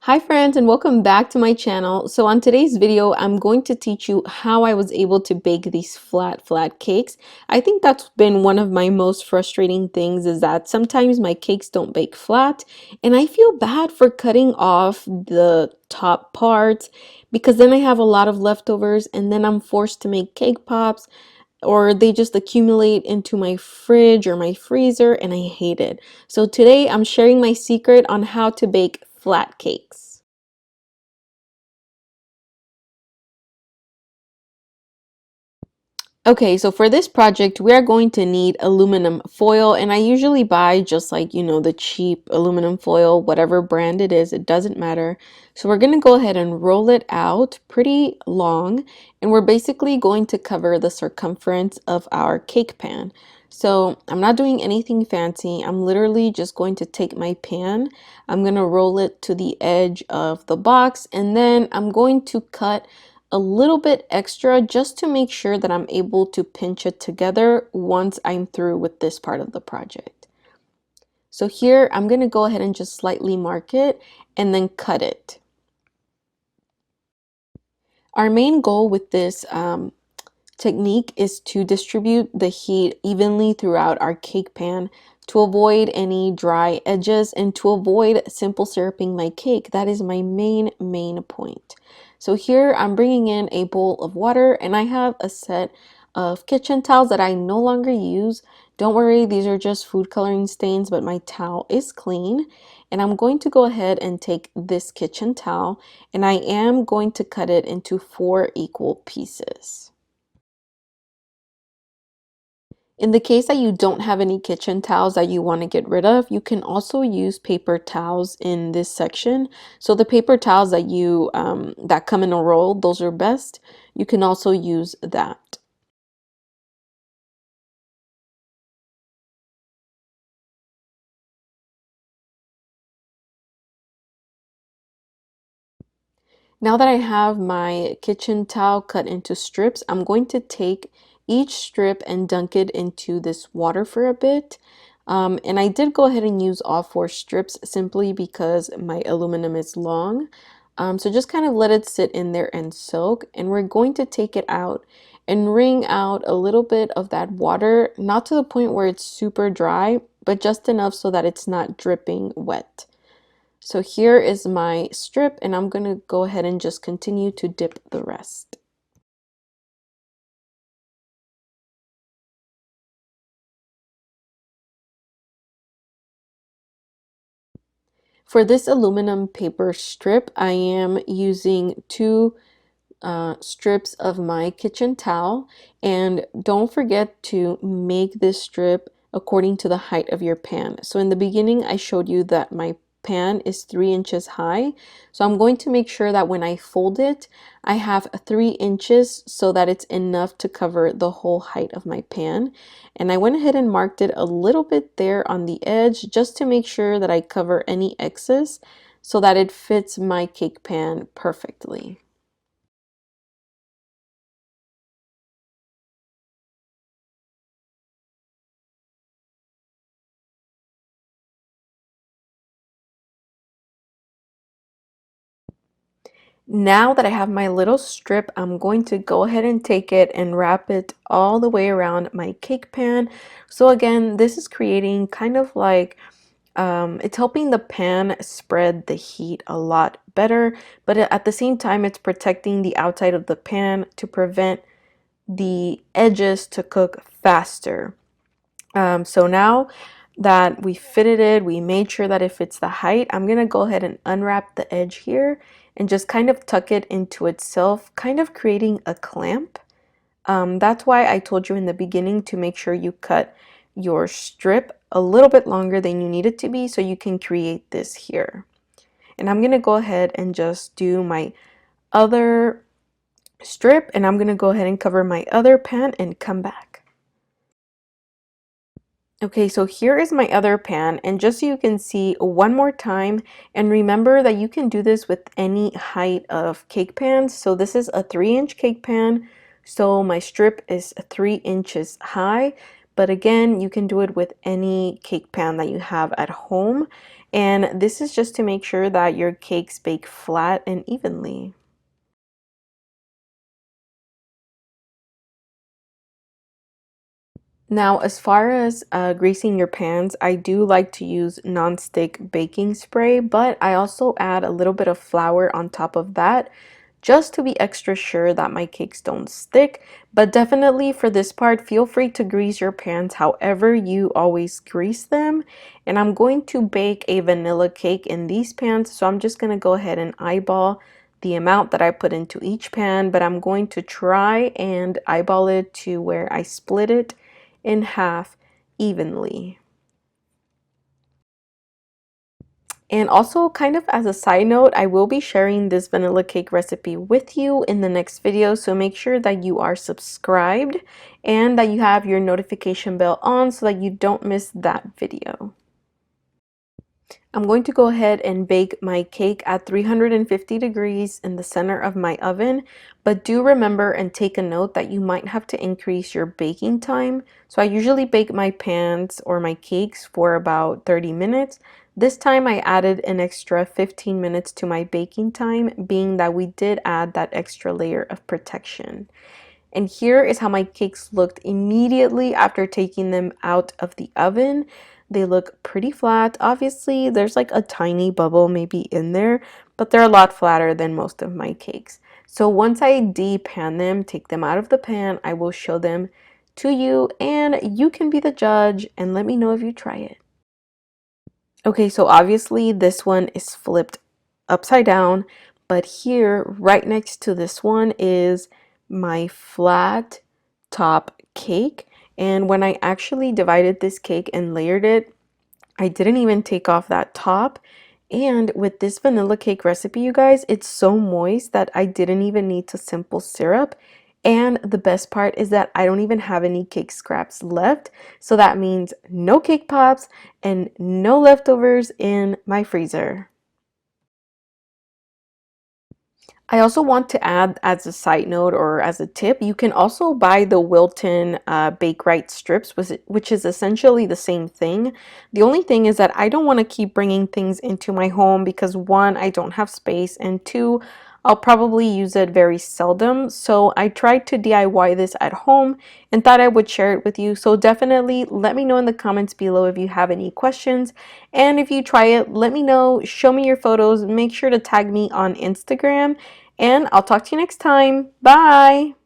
Hi friends, and welcome back to my channel. So on today's video, I'm going to teach you how I was able to bake these flat cakes. I think that's been one of my most frustrating things, is that sometimes my cakes don't bake flat and I feel bad for cutting off the top parts because then I have a lot of leftovers and then I'm forced to make cake pops, or they just accumulate into my fridge or my freezer and I hate it. So today I'm sharing my secret on how to bake flat cakes. Okay, so for this project, we are going to need aluminum foil, and I usually buy just like, the cheap aluminum foil, whatever brand it is, it doesn't matter. So we're going to go ahead and roll it out pretty long, and we're basically going to cover the circumference of our cake pan. So I'm not doing anything fancy. I'm literally just going to take my pan, I'm going to roll it to the edge of the box, and then I'm going to cut a little bit extra just to make sure that I'm able to pinch it together once I'm through with this part of the project. So here I'm going to go ahead and just slightly mark it and then cut it. Our main goal with this technique is to distribute the heat evenly throughout our cake pan to avoid any dry edges and to avoid simple syruping my cake. That is my main point. So here I'm bringing in a bowl of water, and I have a set of kitchen towels that I no longer use. Don't worry, these are just food coloring stains, but my towel is clean. And I'm going to go ahead and take this kitchen towel, and I am going to cut it into 4 equal pieces. In the case that you don't have any kitchen towels that you want to get rid of, you can also use paper towels in this section. So the paper towels that that come in a roll, those are best. You can also use that. Now that I have my kitchen towel cut into strips, I'm going to take each strip and dunk it into this water for a bit. And I did go ahead and use all 4 strips simply because my aluminum is long. So just kind of let it sit in there and soak. And we're going to take it out and wring out a little bit of that water, not to the point where it's super dry, but just enough so that it's not dripping wet. So here is my strip, and I'm going to go ahead and just continue to dip the rest. For this aluminum paper strip, I am using 2 strips of my kitchen towel, and don't forget to make this strip according to the height of your pan. So in the beginning, I showed you that my pan is 3 inches high. So I'm going to make sure that when I fold it, I have 3 inches so that it's enough to cover the whole height of my pan. And I went ahead and marked it a little bit there on the edge just to make sure that I cover any excess so that it fits my cake pan perfectly. Now that I have my little strip, I'm going to go ahead and take it and wrap it all the way around my cake pan. So again, this is creating kind of like, it's helping the pan spread the heat a lot better, but at the same time, it's protecting the outside of the pan to prevent the edges to cook faster. So now that we fitted it, we made sure that it fits the height, I'm gonna go ahead and unwrap the edge here and just kind of tuck it into itself, kind of creating a clamp. That's why I told you in the beginning to make sure you cut your strip a little bit longer than you need it to be so you can create this here. And I'm gonna go ahead and just do my other strip, and I'm gonna go ahead and cover my other pan and come back. Okay, so here is my other pan, and just so you can see one more time, and remember that you can do this with any height of cake pans. So this is a 3-inch cake pan, so my strip is 3 inches high, but again, you can do it with any cake pan that you have at home. And this is just to make sure that your cakes bake flat and evenly. Now, as far as greasing your pans, I do like to use non-stick baking spray, but I also add a little bit of flour on top of that just to be extra sure that my cakes don't stick. But definitely for this part, feel free to grease your pans however you always grease them. And I'm going to bake a vanilla cake in these pans, so I'm just going to go ahead and eyeball the amount that I put into each pan, but I'm going to try and eyeball it to where I split it in half evenly. And also, kind of as a side note, I will be sharing this vanilla cake recipe with you in the next video, so make sure that you are subscribed and that you have your notification bell on so that you don't miss that video. I'm going to go ahead and bake my cake at 350 degrees in the center of my oven, but do remember and take a note that you might have to increase your baking time. So I usually bake my pans or my cakes for about 30 minutes. This time I added an extra 15 minutes to my baking time, being that we did add that extra layer of protection. And here is how my cakes looked immediately after taking them out of the oven. They look pretty flat. Obviously, there's like a tiny bubble maybe in there, but they're a lot flatter than most of my cakes. So once I depan them, take them out of the pan, I will show them to you and you can be the judge and let me know if you try it. Okay, so obviously this one is flipped upside down, but here right next to this one is my flat top cake. And when I actually divided this cake and layered it, I didn't even take off that top. And with this vanilla cake recipe, you guys, it's so moist that I didn't even need to simple syrup. And the best part is that I don't even have any cake scraps left. So that means no cake pops and no leftovers in my freezer. I also want to add as a side note or as a tip, you can also buy the Wilton Bake Right strips, which is essentially the same thing. The only thing is that I don't want to keep bringing things into my home because one, I don't have space, and two, I'll probably use it very seldom. So I tried to DIY this at home and thought I would share it with you. So definitely let me know in the comments below if you have any questions. And if you try it, let me know, show me your photos, make sure to tag me on Instagram. And I'll talk to you next time. Bye!